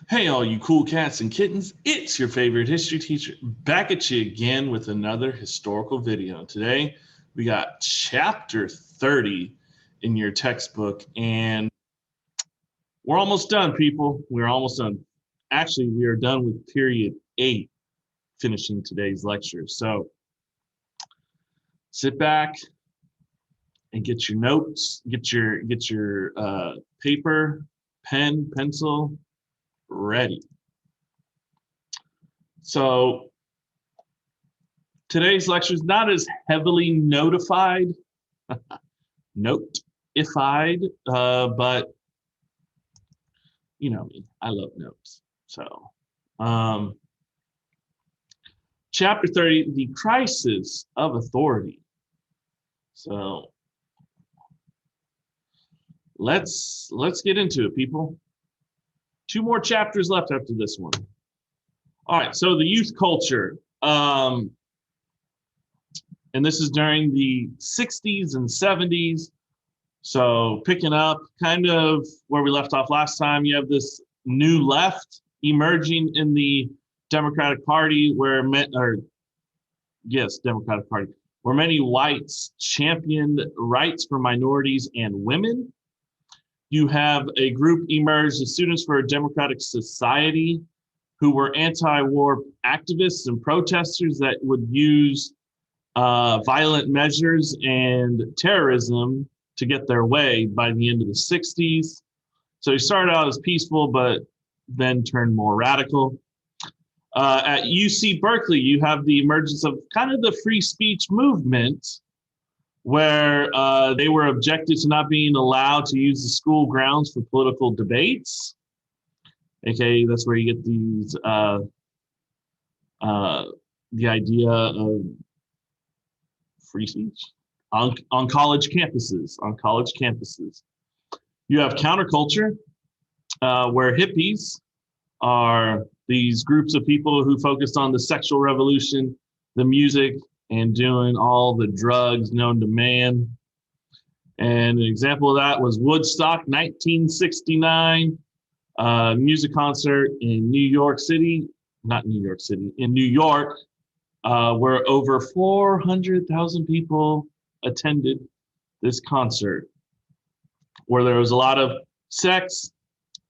Hey, all you cool cats and kittens, it's your favorite history teacher back at you again with another historical video. Today, we got chapter 30 in your textbook, and we're almost done, people. We're almost done. Actually, we are done with period 8, finishing today's lecture. So sit back and get your notes, get your paper, pen, pencil ready. So today's lecture is not as heavily notified, notified, but you know me, I love notes. So, um, chapter 30, the crisis of authority. So let's get into it, people. 2 more chapters left after this one. All right, so the youth culture. And this is during the 60s and 70s. So picking up kind of where we left off last time, you have this new left emerging in the Democratic Party Democratic Party, where many whites championed rights for minorities and women. You have a group emerge, the Students for a Democratic Society, who were anti-war activists and protesters that would use violent measures and terrorism to get their way by the end of the 60s. So he started out as peaceful, but then turned more radical. At UC Berkeley, you have the emergence of kind of the free speech movement, where they were objected to not being allowed to use the school grounds for political debates. Okay, that's where you get these the idea of free speech on college campuses. You have counterculture, where hippies are these groups of people who focused on the sexual revolution, the music, and doing all the drugs known to man. And an example of that was Woodstock, 1969, music concert in New York, where over 400,000 people attended this concert, where there was a lot of sex,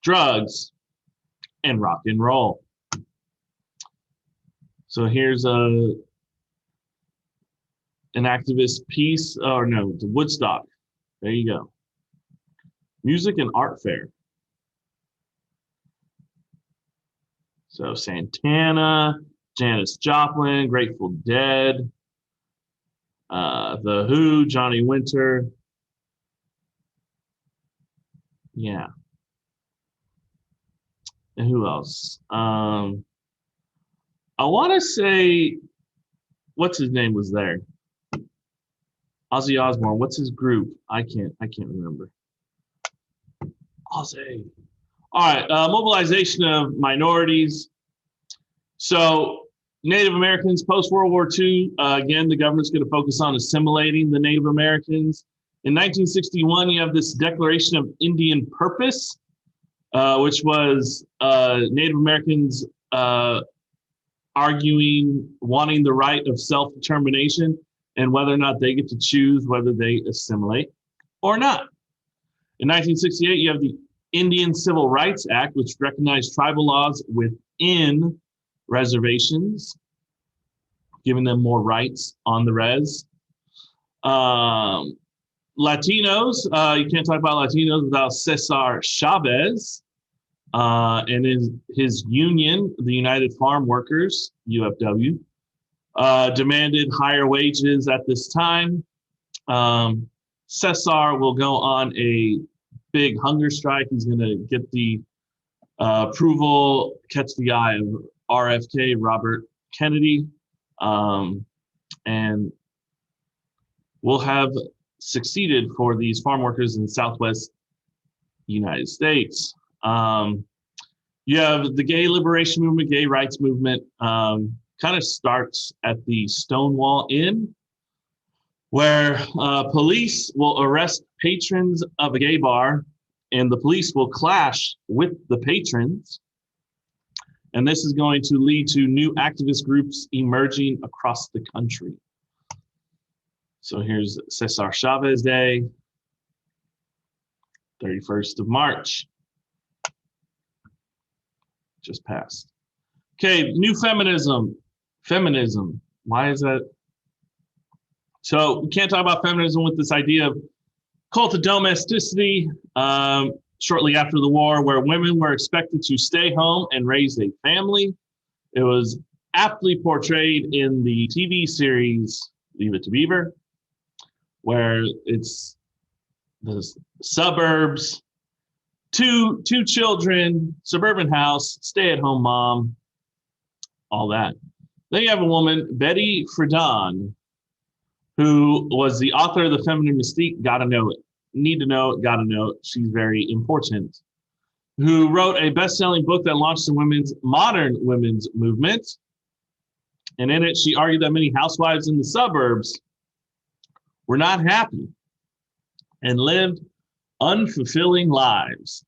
drugs, and rock and roll. So here's an activist piece, the Woodstock. There you go. Music and art fair. So Santana, Janis Joplin, Grateful Dead, The Who, Johnny Winter. Yeah. And who else? I want to say, what's his name was there? Ozzy Osbourne. What's his group? I can't remember. Ozzy. All right. Mobilization of minorities. So Native Americans post World War II. Again, the government's going to focus on assimilating the Native Americans. In 1961, you have this Declaration of Indian Purpose, which was Native Americans wanting the right of self-determination and whether or not they get to choose whether they assimilate or not. In 1968, you have the Indian Civil Rights Act, which recognized tribal laws within reservations, giving them more rights on the res. Latinos, you can't talk about Latinos without Cesar Chavez and his union, the United Farm Workers, UFW, demanded higher wages at this time. Cesar will go on a big hunger strike. He's going to get the approval, catch the eye of RFK, Robert Kennedy, and will have succeeded for these farm workers in Southwest United States. You have the gay liberation movement, gay rights movement, kind of starts at the Stonewall Inn, where police will arrest patrons of a gay bar, and the police will clash with the patrons. And this is going to lead to new activist groups emerging across the country. So here's Cesar Chavez Day, 31st of March. Just passed. Okay, new feminism. Feminism. Why is that? So we can't talk about feminism with this idea of cult of domesticity shortly after the war, where women were expected to stay home and raise a family. It was aptly portrayed in the TV series Leave It to Beaver, where it's the suburbs, two children, suburban house, stay-at-home mom, all that. Then you have a woman, Betty Friedan, who was the author of The Feminine Mystique. Gotta know it. Need to know it, gotta know it. She's very important. Who wrote a best-selling book that launched the modern women's movement. And in it, she argued that many housewives in the suburbs were not happy and lived unfulfilling lives.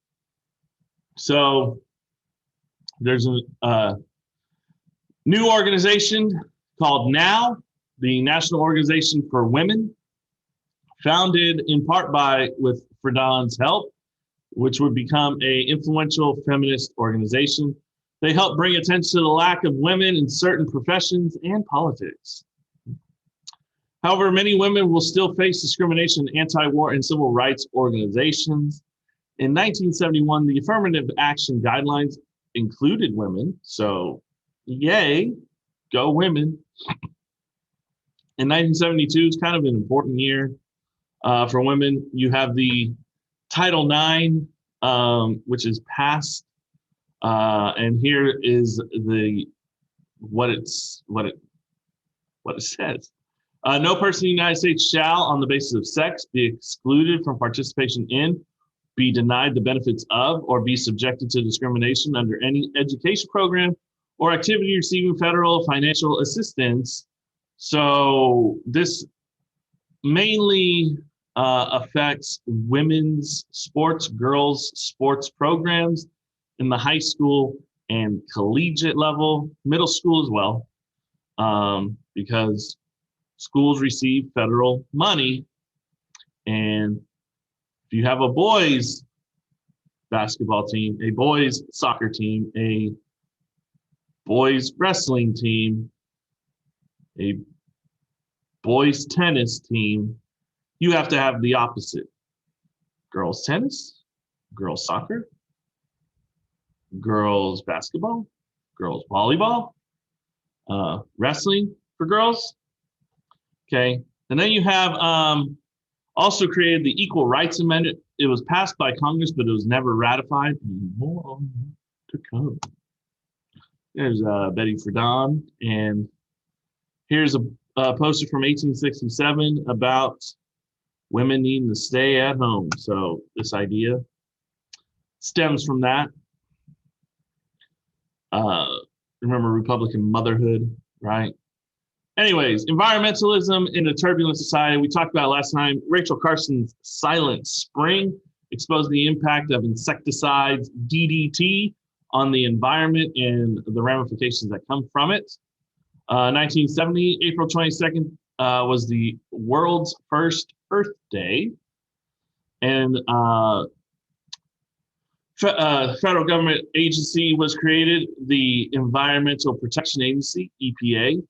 So there's a new organization called NOW, the National Organization for Women, founded in part with Friedan's help, which would become an influential feminist organization. They help bring attention to the lack of women in certain professions and politics. However, many women will still face discrimination in anti-war and civil rights organizations. In 1971, the affirmative action guidelines included women, so yay, go women. In 1972, it's kind of an important year for women. You have the Title IX, which is passed, and here is what it says. No person in the United States shall, on the basis of sex, be excluded from participation in, be denied the benefits of, or be subjected to discrimination under any education program or activity receiving federal financial assistance. So this mainly affects women's sports, girls' sports programs in the high school and collegiate level, middle school as well, because schools receive federal money. And if you have a boys basketball team, a boys soccer team, a boys wrestling team, a boys tennis team, you have to have the opposite. Girls tennis, girls soccer, girls basketball, girls volleyball, wrestling for girls. Okay, and then you have also created the Equal Rights Amendment. It was passed by Congress, but it was never ratified. More to come. There's Betty Friedan, and here's a poster from 1867 about women needing to stay at home. So this idea stems from that. Remember Republican motherhood, right? Anyways, environmentalism in a turbulent society. We talked about last time. Rachel Carson's Silent Spring exposed the impact of insecticides, DDT, on the environment and the ramifications that come from it. 1970, April 22nd, was the world's first Earth Day. And federal government agency was created, the Environmental Protection Agency, EPA,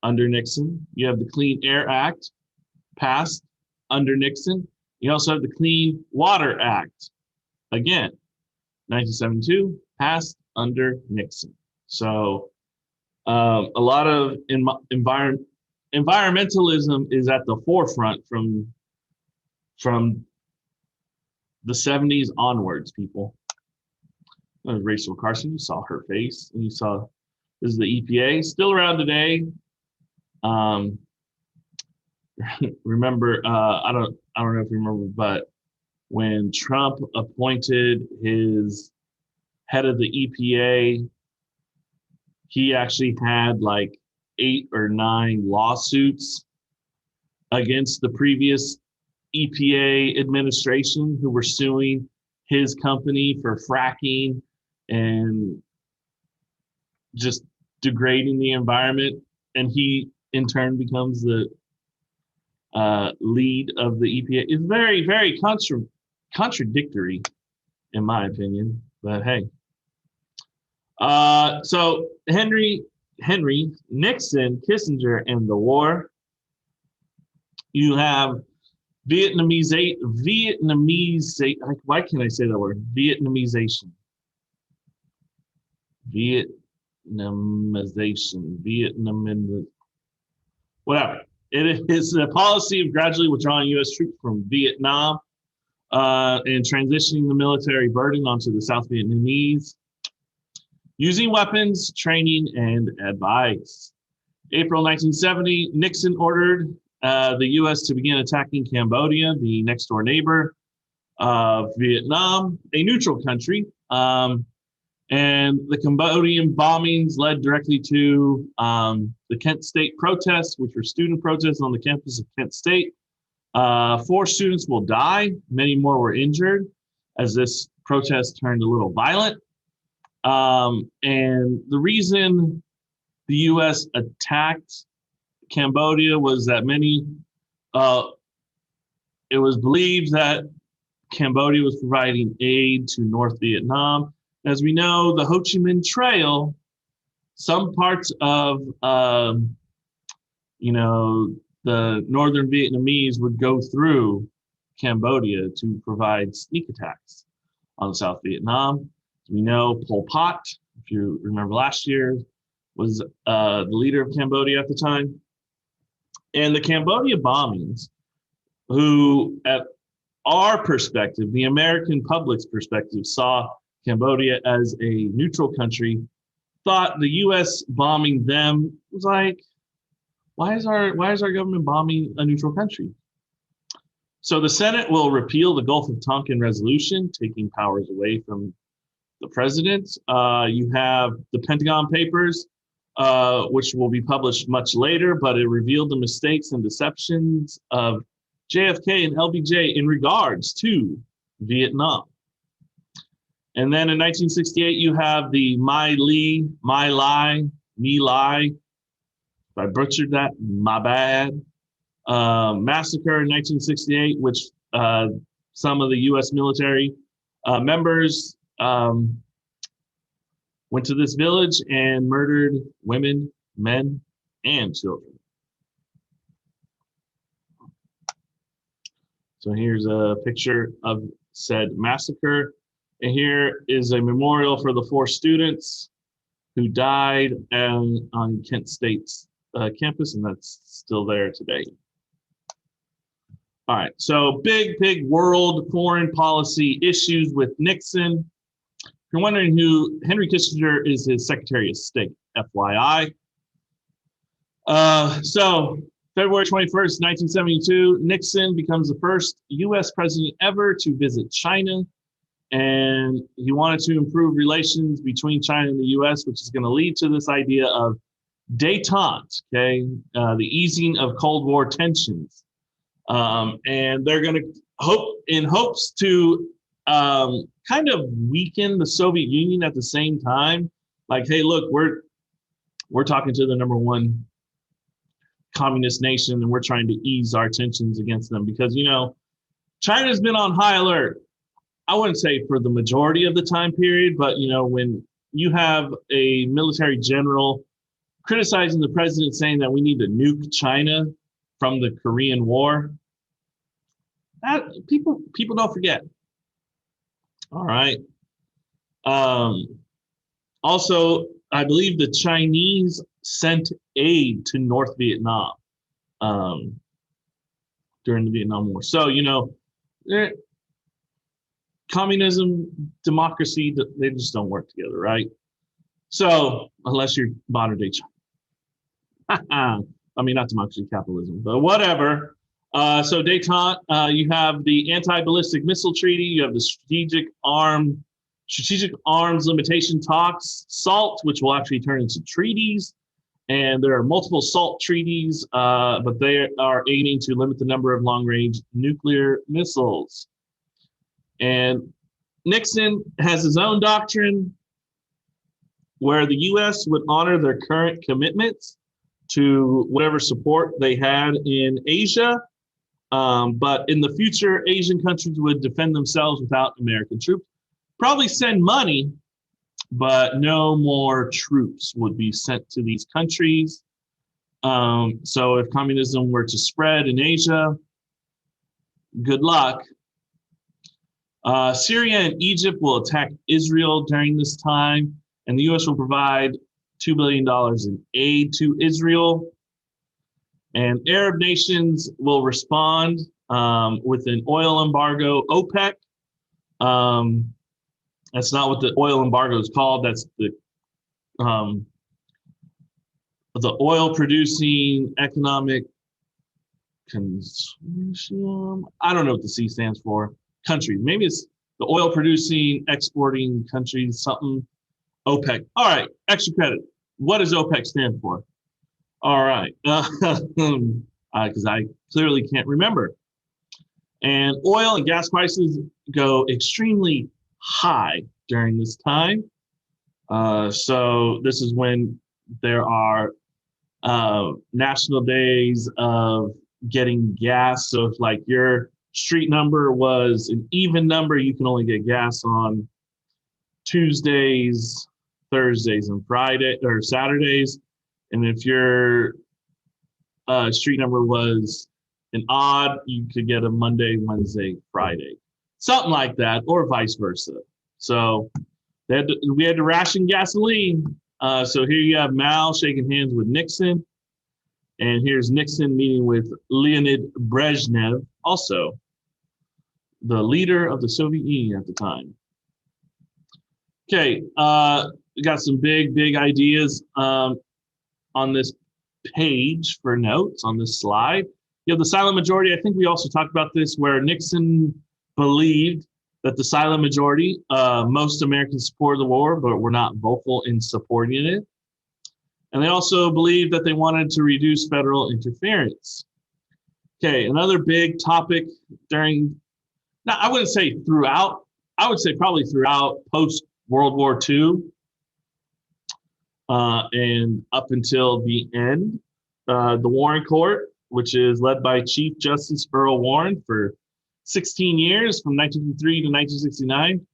under Nixon. You have the Clean Air Act passed under Nixon. You also have the Clean Water Act, again, 1972, passed under Nixon. So a lot of environmentalism is at the forefront from the 70s onwards, people. Rachel Carson, you saw her face, and you saw this is the EPA, still around today. Remember, I don't know if you remember, but when Trump appointed his head of the EPA, he actually had like 8 or 9 lawsuits against the previous EPA administration who were suing his company for fracking and just degrading the environment, and he in turn becomes the lead of the EPA. It's very, very contradictory, in my opinion. But hey, so Henry, Nixon, Kissinger, and the war. You have Vietnamese. Why can't I say that word? Vietnamization. Whatever. It is a policy of gradually withdrawing U.S. troops from Vietnam and transitioning the military burden onto the South Vietnamese, using weapons, training, and advice. April 1970, Nixon ordered the U.S. to begin attacking Cambodia, the next door neighbor of Vietnam, a neutral country. And the Cambodian bombings led directly to the Kent State protests, which were student protests on the campus of Kent State. 4 students will die. Many more were injured as this protest turned a little violent. And the reason the U.S. attacked Cambodia was that it was believed that Cambodia was providing aid to North Vietnam. As we know, the Ho Chi Minh Trail, some parts of, the northern Vietnamese would go through Cambodia to provide sneak attacks on South Vietnam. As we know, Pol Pot, if you remember last year, was the leader of Cambodia at the time. And the Cambodia bombings, who at our perspective, the American public's perspective, saw Cambodia as a neutral country, thought the U.S. bombing them was like, why is our government bombing a neutral country? So the Senate will repeal the Gulf of Tonkin resolution, taking powers away from the president. You have the Pentagon Papers, which will be published much later, but it revealed the mistakes and deceptions of JFK and LBJ in regards to Vietnam. And then in 1968, you have the My Lai, Me Lai. If I butchered that, my bad. Massacre in 1968, which some of the U.S. military members went to this village and murdered women, men, and children. So here's a picture of said massacre. And here is a memorial for the 4 students who died on Kent State's campus, and that's still there today. All right, so big world foreign policy issues with Nixon. If you're wondering who Henry Kissinger is, his Secretary of State, FYI. So February 21st, 1972, Nixon becomes the first U.S. president ever to visit China. And he wanted to improve relations between China and the U.S., which is going to lead to this idea of détente, okay, the easing of Cold War tensions. And they're going to hopes to kind of weaken the Soviet Union at the same time. Like, hey, look, we're talking to the #1 communist nation, and we're trying to ease our tensions against them because, China's been on high alert. I wouldn't say for the majority of the time period, but, when you have a military general criticizing the president, saying that we need to nuke China from the Korean War, that people don't forget. All right. Also, I believe the Chinese sent aid to North Vietnam during the Vietnam War. So, communism, democracy, they just don't work together, right? So, unless you're modern day China. I mean, not democracy, capitalism, but whatever. So détente, you have the anti-ballistic missile treaty, you have the strategic arms limitation talks, SALT, which will actually turn into treaties. And there are multiple SALT treaties, but they are aiming to limit the number of long-range nuclear missiles. And Nixon has his own doctrine. where the U.S. would honor their current commitments to whatever support they had in Asia. But in the future, Asian countries would defend themselves without American troops. Probably send money, but no more troops would be sent to these countries. So if communism were to spread in Asia, good luck. Syria and Egypt will attack Israel during this time, and the U.S. will provide $2 billion in aid to Israel. And Arab nations will respond with an oil embargo. OPEC, that's not what the oil embargo is called. That's the oil producing economic consortium. I don't know what the C stands for. Country. Maybe it's the oil producing, exporting countries, something. OPEC. All right, extra credit. What does OPEC stand for? All right, because I clearly can't remember. And oil and gas prices go extremely high during this time. So this is when there are national days of getting gas. So if like your street number was an even number, you can only get gas on Tuesdays, Thursdays, and Friday or Saturdays. And if your street number was an odd, you could get a Monday, Wednesday, Friday, something like that, or vice versa. So we had to ration gasoline. So here you have Mao shaking hands with Nixon. And here's Nixon meeting with Leonid Brezhnev, also the leader of the Soviet Union at the time. Okay, we got some big ideas on this page for notes on this slide. You have the silent majority. I think we also talked about this, where Nixon believed that the silent majority, most Americans supported the war, but were not vocal in supporting it. And they also believed that they wanted to reduce federal interference. Okay, another big topic during, now I wouldn't say throughout, I would say probably throughout post-World War II, and up until the end, the Warren Court, which is led by Chief Justice Earl Warren for 16 years, from 1953 to 1969.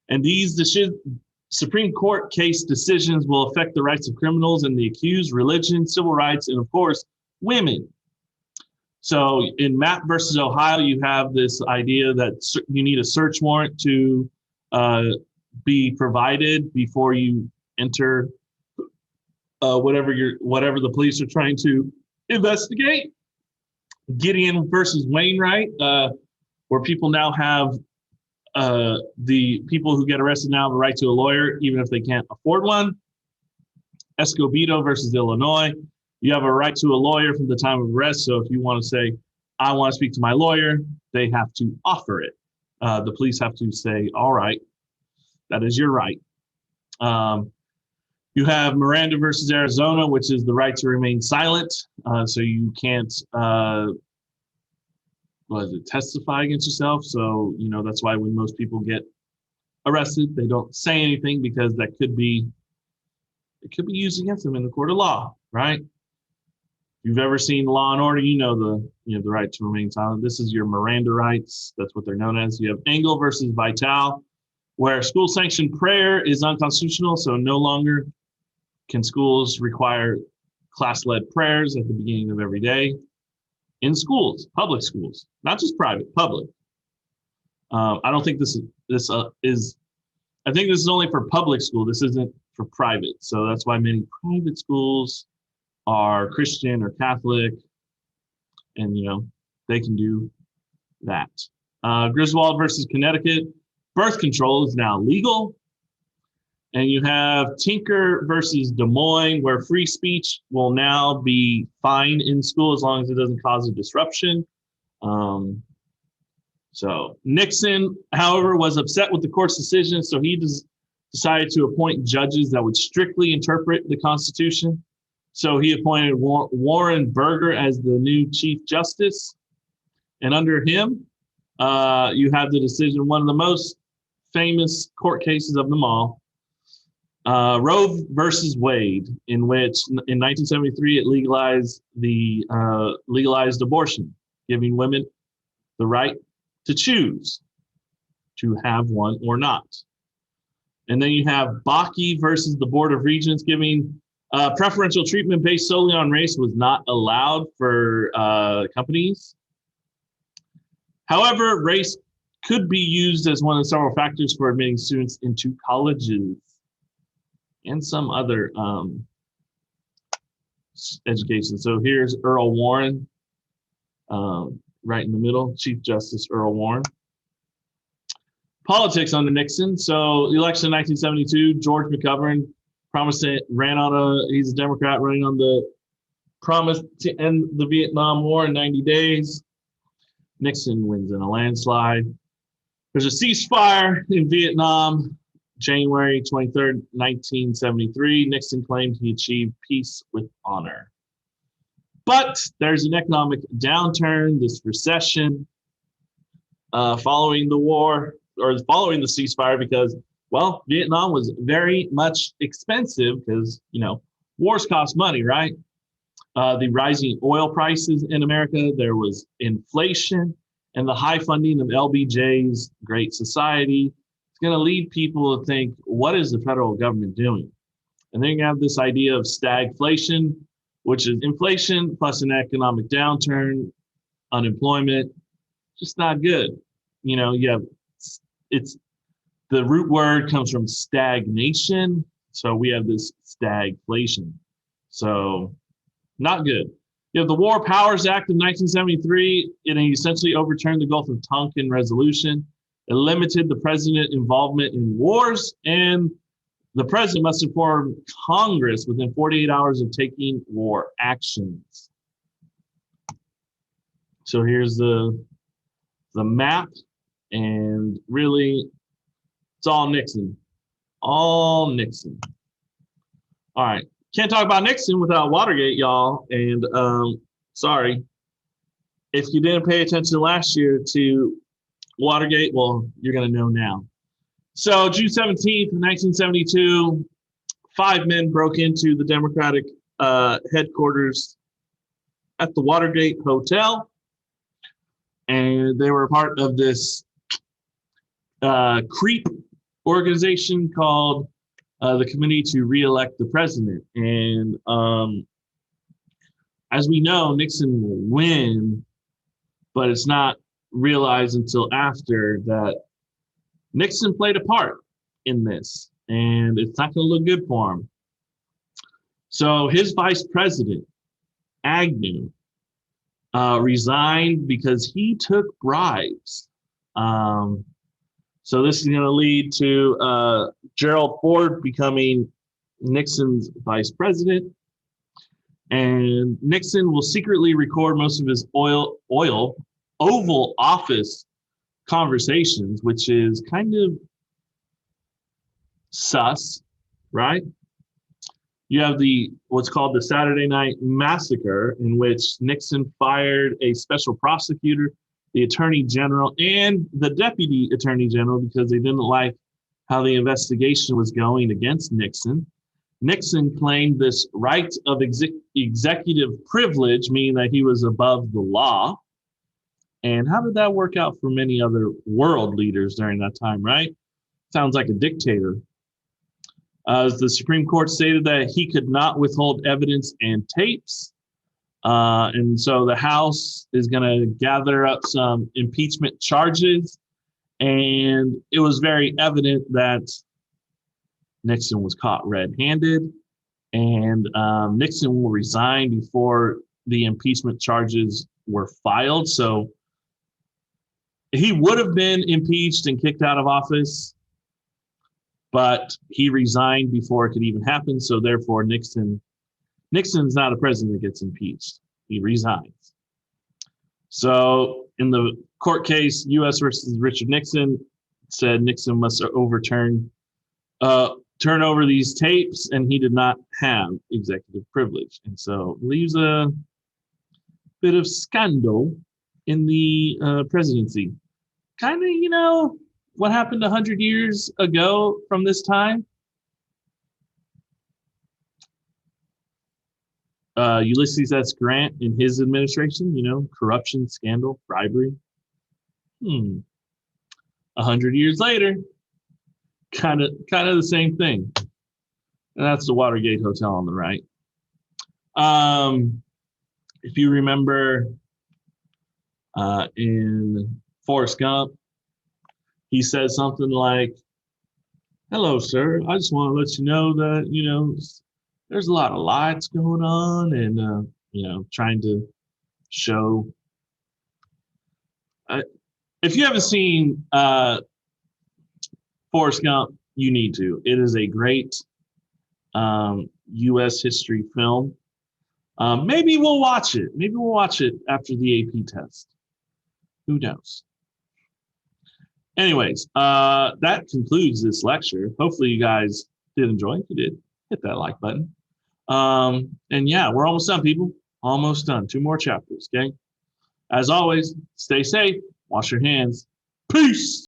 And these Supreme Court case decisions will affect the rights of criminals and the accused, religion, civil rights, and of course, women. So in Mapp versus Ohio, you have this idea that you need a search warrant to be provided before you enter whatever the police are trying to investigate. Gideon versus Wainwright, where people now have the people who get arrested now have a right to a lawyer, even if they can't afford one. Escobedo versus Illinois, you have a right to a lawyer from the time of arrest. So if you want to say, I want to speak to my lawyer, they have to offer it. The police have to say, all right, that is your right. You have Miranda versus Arizona, which is the right to remain silent. So you can't testify against yourself. So, that's why when most people get arrested, they don't say anything, because it could be used against them in the court of law, right? If you've ever seen Law and Order, you know the right to remain silent. This is your Miranda rights. That's what they're known as. You have Engel versus Vitale, where school sanctioned prayer is unconstitutional. So no longer can schools require class-led prayers at the beginning of every day in schools, public schools, not just private, public. I don't think this is. I think this is only for public school. This isn't for private. So that's why many private schools are Christian or Catholic, and they can do that. Griswold versus Connecticut, birth control is now legal. And you have Tinker versus Des Moines, where free speech will now be fine in school as long as it doesn't cause a disruption. So Nixon, however, was upset with the court's decision, so he decided to appoint judges that would strictly interpret the Constitution. So he appointed Warren Burger as the new Chief Justice. And under him, you have the decision, one of the most famous court cases of them all, Roe versus Wade, in which in 1973 it legalized abortion, giving women the right to choose to have one or not. And then you have Bakke versus the Board of Regents, giving preferential treatment based solely on race was not allowed for companies. However, race could be used as one of several factors for admitting students into colleges and some other education. So here's Earl Warren, right in the middle, Chief Justice Earl Warren. Politics under Nixon. So election in 1972, George McGovern he's a Democrat running on the promise to end the Vietnam War in 90 days. Nixon wins in a landslide. There's a ceasefire in Vietnam, January 23rd, 1973. Nixon claimed he achieved peace with honor. But there's an economic downturn, this recession, following the war, or following the ceasefire, because, well, Vietnam was very much expensive because, wars cost money, right? The rising oil prices in America, there was inflation, and the high funding of LBJ's Great Society. It's going to lead people to think, what is the federal government doing? And then you have this idea of stagflation, which is inflation plus an economic downturn, unemployment, just not good. It's the root word comes from stagnation. So we have this stagflation. So not good. You have the War Powers Act of 1973. It essentially overturned the Gulf of Tonkin Resolution. It limited the president's involvement in wars, and the president must inform Congress within 48 hours of taking war actions. So here's the map, and really, it's all Nixon. All Nixon. All right. Can't talk about Nixon without Watergate, y'all. And sorry, if you didn't pay attention last year to Watergate, well, you're going to know now. So June 17th, 1972, 5 men broke into the Democratic headquarters at the Watergate Hotel. And they were a part of this creep organization called the Committee to Re-elect the President. And as we know, Nixon will win, but it's not realized until after that Nixon played a part in this, and it's not going to look good for him. So his vice president, Agnew, resigned because he took bribes. So this is going to lead to Gerald Ford becoming Nixon's vice president. And Nixon will secretly record most of his Oval Office conversations, which is kind of sus, right? You have what's called the Saturday Night Massacre, in which Nixon fired a special prosecutor, the attorney general, and the deputy attorney general because they didn't like how the investigation was going against Nixon. Nixon claimed this right of executive privilege, meaning that he was above the law. And how did that work out for many other world leaders during that time, right? Sounds like a dictator. The Supreme Court stated that he could not withhold evidence and tapes. And so the House is going to gather up some impeachment charges. And it was very evident that Nixon was caught red-handed. And Nixon will resign before the impeachment charges were filed. So he would have been impeached and kicked out of office, but he resigned before it could even happen. So therefore, Nixon's not a president that gets impeached. He resigns. So in the court case, U.S. versus Richard Nixon, said Nixon must turn over these tapes, and he did not have executive privilege. And so leaves a bit of scandal in the presidency. Kind of, what happened 100 years ago from this time? Ulysses S. Grant in his administration, corruption, scandal, bribery. 100 years later, kind of the same thing. And that's the Watergate Hotel on the right. If you remember in Forrest Gump, he says something like, "Hello, sir. I just want to let you know that, there's a lot of lights going on and, trying to show." If you haven't seen Forrest Gump, you need to. It is a great U.S. history film. Maybe we'll watch it. Maybe we'll watch it after the AP test. Who knows? Anyways, that concludes this lecture. Hopefully you guys did enjoy. If you did, hit that like button. And yeah, we're almost done, people. Almost done. 2 more chapters, okay? As always, stay safe. Wash your hands. Peace.